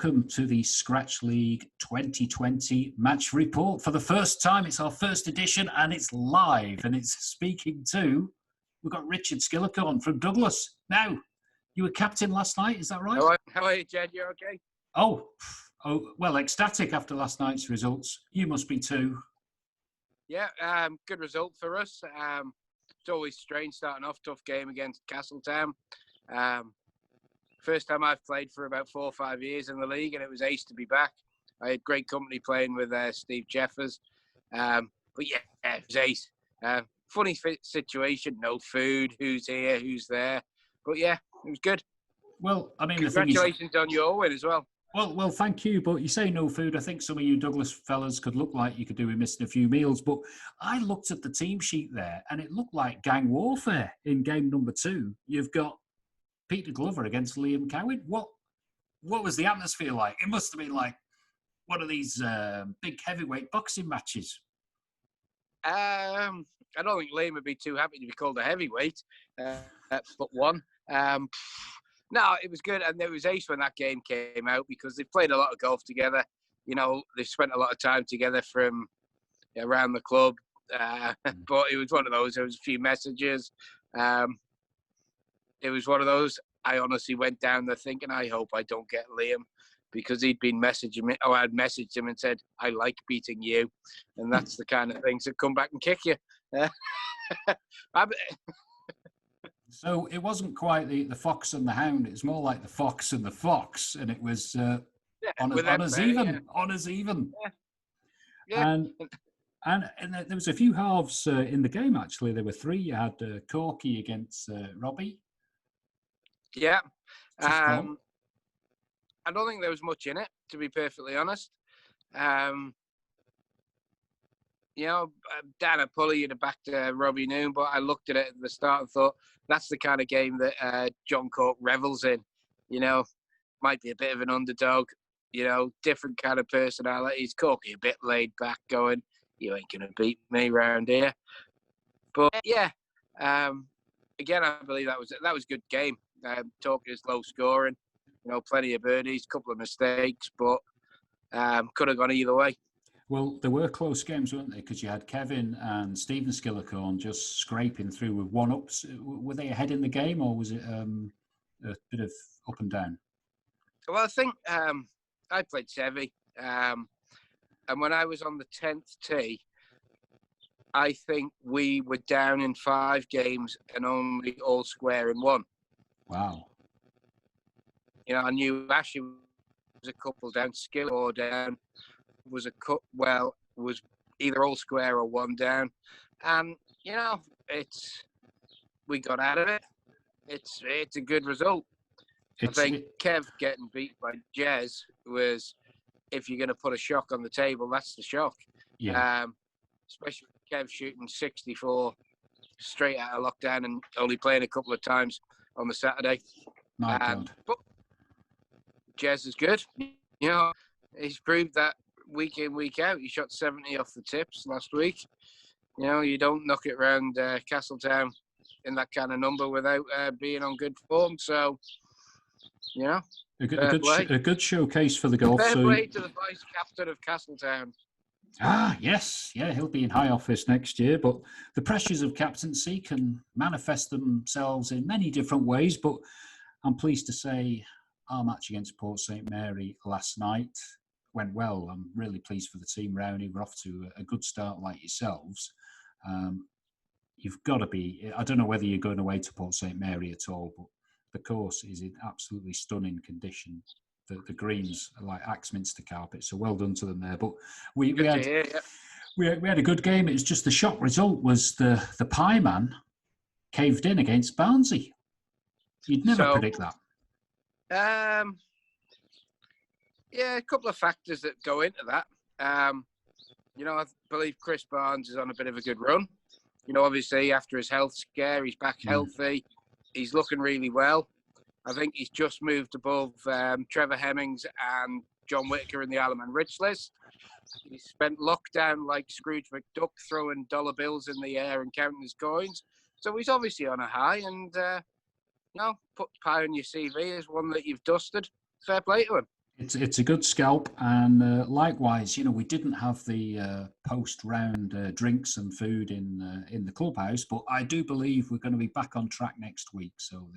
welcome to the Scratch League 2020 match report. For the first time, it's our first edition and it's live, and it's speaking to, we've got Richard Skillicorn from Douglas. Now, you were captain last night, is that right? How are you, Jed? You okay? Oh, well, ecstatic after last night's results. You must be too. Yeah, good result for us. It's always strange starting off, tough game against Castletown. First time I've played for about 4 or 5 years in the league, and it was ace to be back. I had great company playing with Steve Jeffers. But yeah, it was ace. Funny situation, no food, who's here, who's there. But yeah, it was good. Well, I mean, congratulations on your win as well. Well, thank you. But you say no food. I think some of you Douglas fellas could look like you could do with missing a few meals. But I looked at the team sheet there, and it looked like gang warfare in game number 2. You've got Peter Glover against Liam Cowan. What was the atmosphere like? It must have been like one of these big heavyweight boxing matches. I don't think Liam would be too happy to be called a heavyweight, but one. No, it was good, and it was ace when that game came out because they've played a lot of golf together. You know, they've spent a lot of time together from around the club. But it was one of those. There was a few messages. It was one of those. I honestly went down there thinking, I hope I don't get Liam, because he'd been messaging me. Oh, I'd messaged him and said, I like beating you. And that's the kind of things that come back and kick you. So it wasn't quite the fox and the hound. It was more like the fox and the fox. And it was on us even. Yeah. And there was a few halves in the game, actually. There were 3. You had Corky against Robbie. Yeah. I don't think there was much in it, to be perfectly honest. Dan and Pulley would have backed Robbie Noon, but I looked at it at the start and thought, that's the kind of game that John Cork revels in. You know, might be a bit of an underdog, different kind of personalities. Corky a bit laid back going, you ain't going to beat me round here. But yeah, again, I believe that was a good game. Talk is low scoring, plenty of birdies, couple of mistakes, but could have gone either way. Well, there were close games, weren't they? Because you had Kevin and Stephen Skillicorn just scraping through with 1-ups. Were they ahead in the game, or was it a bit of up and down? Well, I think I played Sevy, and when I was on the 10th tee, I think we were down in 5 games and only all square in 1. Wow. I knew Ashley was a couple down, Skillicorn down, was either all square or 1 down. And, we got out of it. It's a good result. I think Kev getting beat by Jez was, if you're going to put a shock on the table, that's the shock. Yeah. Especially with Kev shooting 64 straight out of lockdown and only playing a couple of times on the Saturday. My God. But Jez is good. He's proved that week in, week out. He shot 70 off the tips last week. You don't knock it around Castletown in that kind of number without being on good form. So, a good showcase for the golf. Fair play to the vice captain of Castletown. Yes. Yeah, he'll be in high office next year. But the pressures of captaincy can manifest themselves in many different ways. But I'm pleased to say our match against Port St. Mary last night went well. I'm really pleased for the team, Rowney. We're off to a good start like yourselves. You've got to be, I don't know whether you're going away to Port St. Mary at all, but the course is in absolutely stunning condition. The greens are like Axminster carpet, so well done to them there. But we had a good game. It was just the shock result was the Pie Man caved in against Barnsley. You'd never predict that. Yeah, a couple of factors that go into that. I believe Chris Barnes is on a bit of a good run. Obviously after his health scare, he's back healthy. He's looking really well. I think he's just moved above Trevor Hemmings and John Whitaker in the Isle of Man Rich list. He spent lockdown like Scrooge McDuck, throwing dollar bills in the air and counting his coins. So he's obviously on a high, and put Pie on your CV as one that you've dusted. Fair play to him. It's a good scalp, and likewise, we didn't have the post-round drinks and food in the clubhouse, but I do believe we're going to be back on track next week. So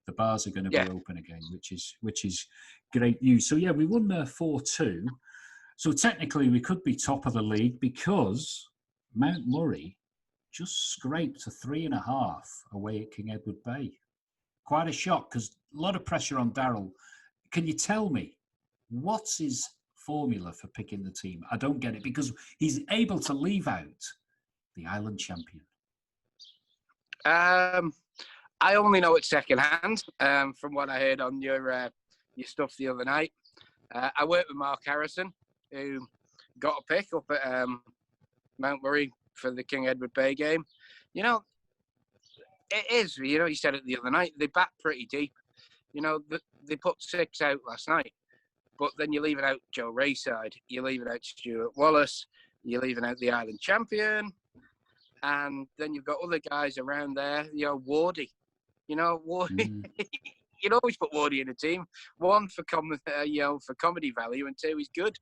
the bars are going to Yeah. be open again, which is great news. So yeah, we won 4-2. So technically, we could be top of the league because Mount Murray just scraped a 3.5 away at King Edward Bay. Quite a shock because a lot of pressure on Daryl. Can you tell me what's his formula for picking the team? I don't get it because he's able to leave out the island champion. I only know it secondhand from what I heard on your stuff the other night. I worked with Mark Harrison, who got a pick up at Mount Murray for the King Edward Bay game. It is, he said it the other night, they bat pretty deep. They put 6 out last night, but then you're leaving out Joe Rayside, you're leaving out Stuart Wallace, you're leaving out the island champion, and then you've got other guys around there, Wardy. Wardy, you'd always put Wardy in a team. One, for for comedy value, and 2, he's good.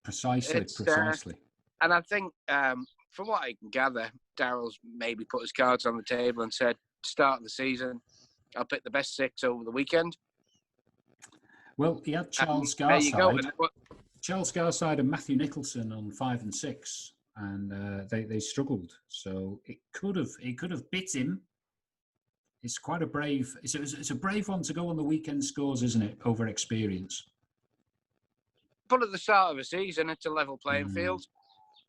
Precisely. And I think, from what I can gather, Daryl's maybe put his cards on the table and said, start of the season, I'll pick the best 6 over the weekend. Well, he had Charles Garside. Charles Garside and Matthew Nicholson on 5 and 6, and they struggled. So it could have bit him. It's quite a brave. It's a brave one to go on the weekend scores, isn't it? Over experience. But at the start of a season, it's a level playing field.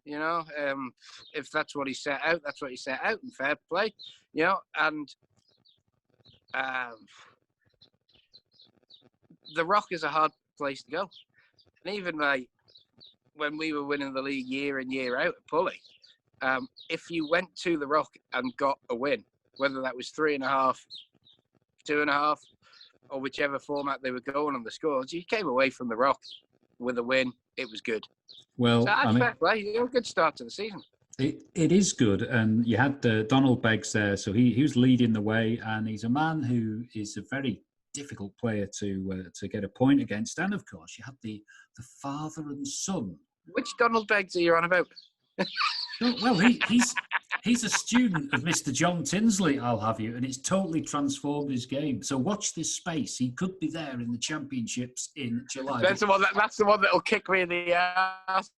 If that's what he set out, that's what he set out, and fair play. And the Rock is a hard place to go. And even when we were winning the league year in, year out at Pulley, if you went to the Rock and got a win, whether that was 3.5, 2.5, or whichever format they were going on the scores, you came away from the Rock with a win. It was good. Well, so fair play. A good start to the season. It is good, and you had Donald Beggs there, so he was leading the way, and he's a man who is a very difficult player to get a point against. And of course, you had the father and son. Which Donald Beggs are you on about? Well, he's a student of Mr. John Tinsley, I'll have you, and it's totally transformed his game. So watch this space. He could be there in the championships in July. That's the one that'll kick me in the ass.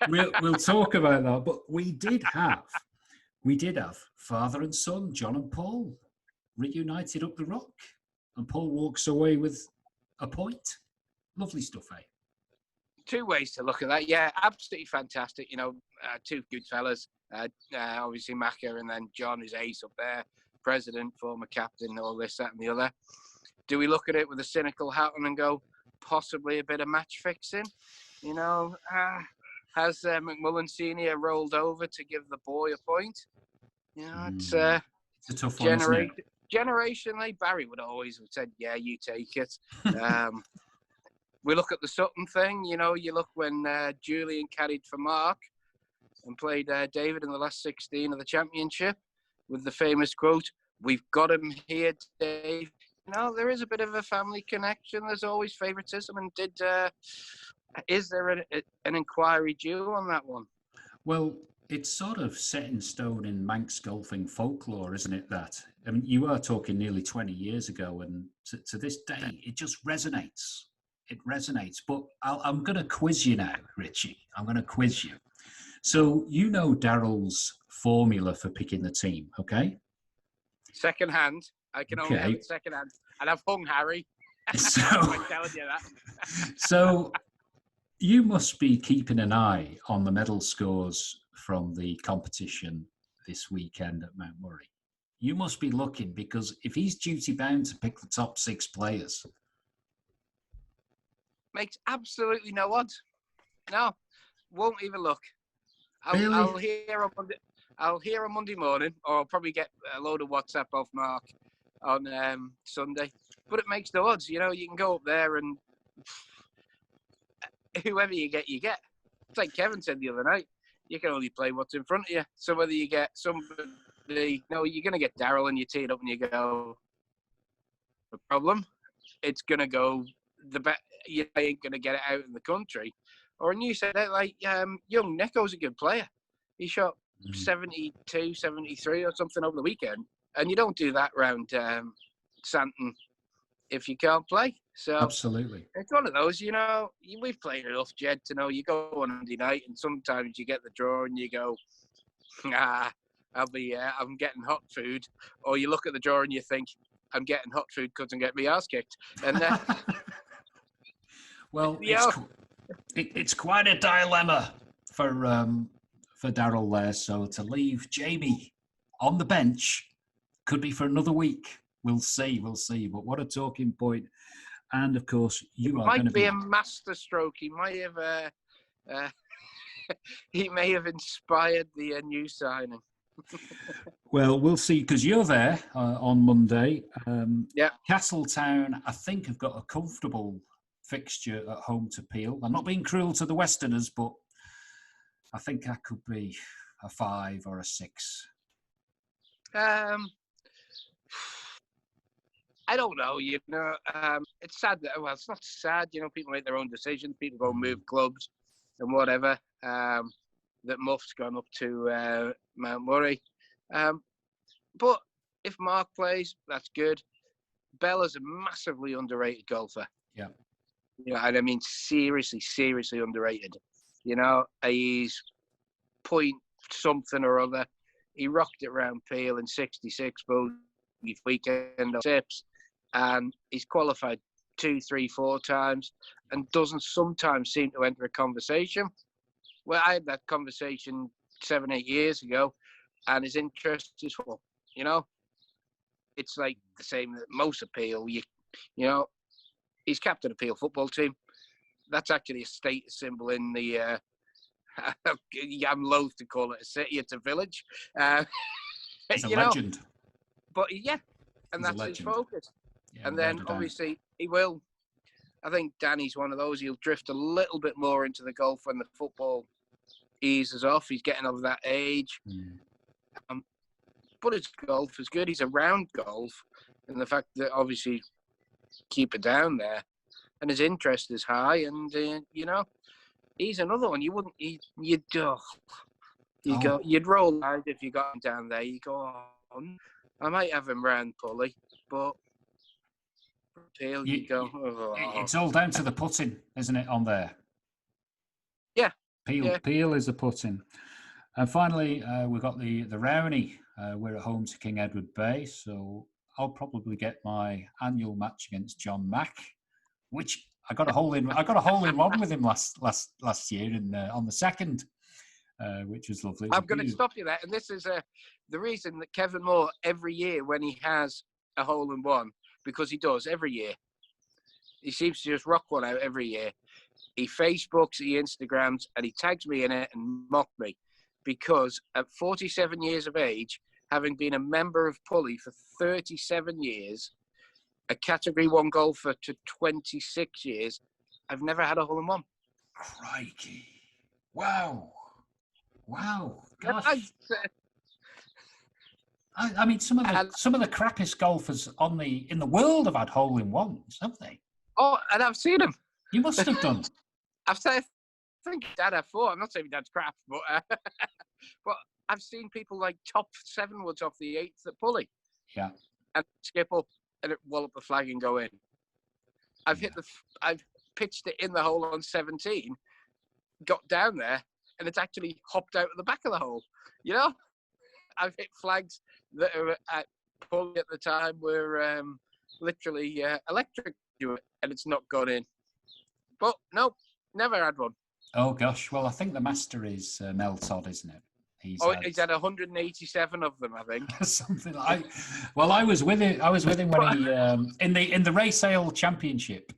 We'll talk about that. But we did have father and son, John and Paul, reunited up the Rock, and Paul walks away with a point. Lovely stuff, eh? 2 ways to look at that. Yeah, absolutely fantastic. 2 good fellas. Obviously Macca, and then John is ace up there, president, former captain, all this, that, and the other. Do we look at it with a cynical hat on and go, possibly a bit of match fixing? Has McMullen Senior rolled over to give the boy a point? It's a tough one, isn't it? Generationally, Barry would always have said, "Yeah, you take it." We look at the Sutton thing. You look when Julian carried for Mark and played David in the last 16 of the championship with the famous quote, "We've got him here, Dave." There is a bit of a family connection. There's always favouritism. And is there an inquiry due on that one? Well, it's sort of set in stone in Manx golfing folklore, isn't it? That, I mean, you are talking nearly 20 years ago, and to this day, it just resonates. It resonates. But I'm going to quiz you now, Richie. I'm going to quiz you. So Daryl's formula for picking the team, okay? Second hand. I can only have it second hand. And I've hung Harry. So, I'm telling you that. So you must be keeping an eye on the medal scores from the competition this weekend at Mount Murray. You must be looking, because if he's duty bound to pick the top 6 players. Makes absolutely no odds. No, won't even look. Really? I'll hear on Monday morning, or I'll probably get a load of WhatsApp off Mark on Sunday. But it makes no odds. You can go up there and whoever you get, you get. It's like Kevin said the other night. You can only play what's in front of you. So whether you get somebody, you're going to get Daryl and you tee it up and you go, no problem. It's going to go you ain't going to get it out in the country. Or you said that, like, young Neko's a good player. He shot 72, 73 or something over the weekend. And you don't do that round Santon if you can't play. So Absolutely. it's one of those, we've played enough, Jed, to know you go on Monday night and sometimes you get the draw and you go, I'm getting hot food. Or you look at the draw and you think, I'm getting hot food because I'm getting my ass kicked. And well, it's quite a dilemma for Daryl there. So to leave Jamie on the bench could be for another week. We'll see. But what a talking point. And of course, you are going to be a master stroke. He might have he may have inspired the new signing. Well, we'll see, because you're there on Monday. Yeah. Castletown, I think, have got a comfortable fixture at home to Peel. I'm not being cruel to the Westerners, but I think that could be a 5 or a 6. I don't know. It's sad that, well, it's not sad. People make their own decisions. People go move clubs and whatever. That Muff's gone up to Mount Murray. But if Mark plays, that's good. Bella's a massively underrated golfer. Yeah. And I mean, seriously underrated. He's point something or other. He rocked it around Peel in 66 bogey weekend on tips, and he's qualified 2, 3, 4 times, and doesn't sometimes seem to enter a conversation. Well, I had that conversation 7, 8 years ago, and his interest is full. It's like the same that most appeal. He's captain of Peel football team. That's actually a status symbol in the. I'm loath to call it a city; it's a village. He's a legend. But yeah, and that's his focus. Yeah, and then obviously he will. I think Danny's one of those. He'll drift a little bit more into the golf when the football eases off. He's getting over that age. But his golf is good. He's around golf, and the fact that obviously keep it down there, and his interest is high, and he's another one. You wouldn't, you'd roll eyes if you got him down there. You go, I might have him round Pulley, but Peel, it's all down to the putting, isn't it, on there? Yeah. Peel is the putting. And finally, we've got the Rowney. We're at home to King Edward Bay, so I'll probably get my annual match against John Mack, which I got a hole in one with him last year on the 2nd, which was lovely. I'm going to stop you there, and this is the reason that Kevin Moore every year when he has a hole in one, because he does every year. He seems to just rock one out every year. He Facebooks, he Instagrams, and he tags me in it and mocked me, because at 47 years of age, having been a member of Pulley for 37 years, a Category 1 golfer to 26 years, I've never had a hole in one. Crikey. Wow. Gosh. I mean, some of the crappiest golfers in the world have had hole in ones, haven't they? Oh, and I've seen them. You must have done. I think Dad had 4. I'm not saying Dad's crap, but but I've seen people like top 7 woods off the 8th at Pulley. Yeah. And skip up and wallop the flag and go in. I've pitched it in the hole on 17, got down there, and it's actually hopped out of the back of the hole. I've hit flags that are at Pulley at the time were literally electric to it, and it's not gone in. But no, never had one. Oh gosh, well I think the master is Mel Todd, isn't it? He's had 187 of them, I think. Something like. Well, I was with him. When he in the Race Ale Championship,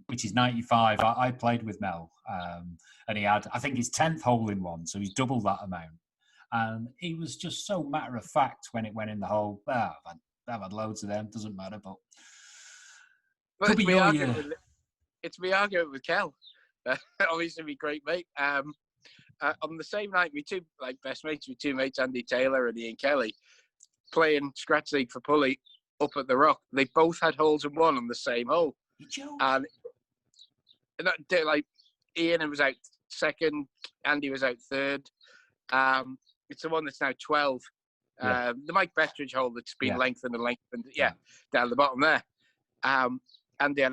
which is 95. I played with Mel, and he had, I think, his 10th hole in one, so he's doubled that amount. And he was just so matter of fact when it went in the hole. I've had loads of them. Doesn't matter, but it's me arguing with Kel. Obviously, my great mate. On the same night, my two best mates, my two mates, Andy Taylor and Ian Kelly, playing scratch league for Pulley up at the Rock. They both had holes in one on the same hole. You joke? And like Ian was out second, Andy was out third. It's the one that's now 12. Yeah. The Mike Bettridge hole that's been Yeah. lengthened and lengthened. Yeah, down the bottom there. Andy had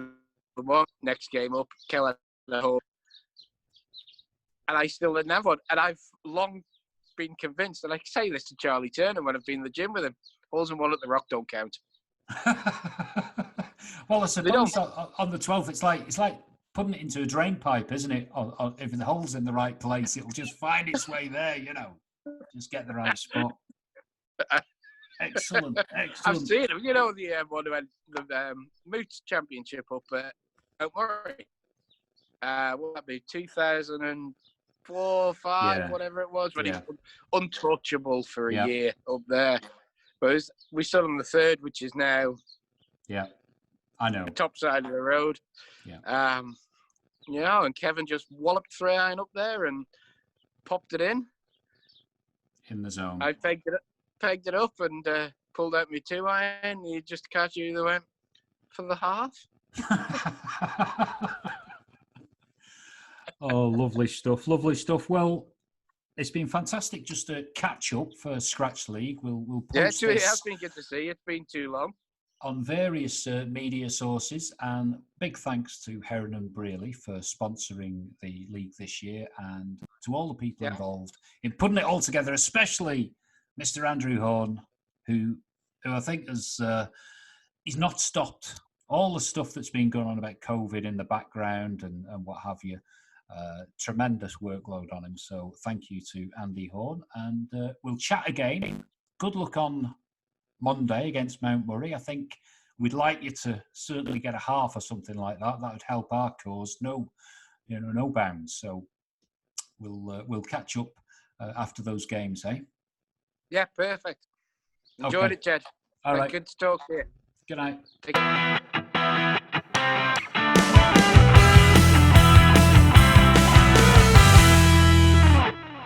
the one next game up. Kel had the hole. And I still didn't have one. And I've long been convinced, and I say this to Charlie Turner when I've been in the gym with him, holes in one at the Rock don't count. Well, I suppose on the 12th, it's like putting it into a drain pipe, isn't it? Or if the hole's in the right place, it'll just find its way there, you know. Just get the right spot. Excellent. I've seen him. You know, the one who had the Moots Championship up at Mount Murray. What would that be? 2004, 5, whatever it was, when he was untouchable for a year up there. But we stood on the third, which is now I know, the top side of the road. Yeah. You know, and Kevin just walloped 3-iron up there and popped it in the zone. I pegged it up and pulled out my 2-iron. You just catch you that went for the half. Oh, lovely stuff. Well, it's been fantastic just to catch up for Scratch League. We'll post it this has been good to see you. It's been too long. On various media sources, and big thanks to Heron and Brearley for sponsoring the league this year, and to all the people involved in putting it all together, especially Mr. Andrew Horn, who I think has he's not stopped all the stuff that's been going on about COVID in the background and what have you. Tremendous workload on him. So thank you to Andy Horn, and we'll chat again. Good luck on Monday against Mount Murray. I think we'd like you to certainly get a half or something like that. That would help our cause. No bounds. So we'll catch up after those games, eh? Yeah, perfect. Enjoyed it, Jed. All right. Good to talk to you. Good night.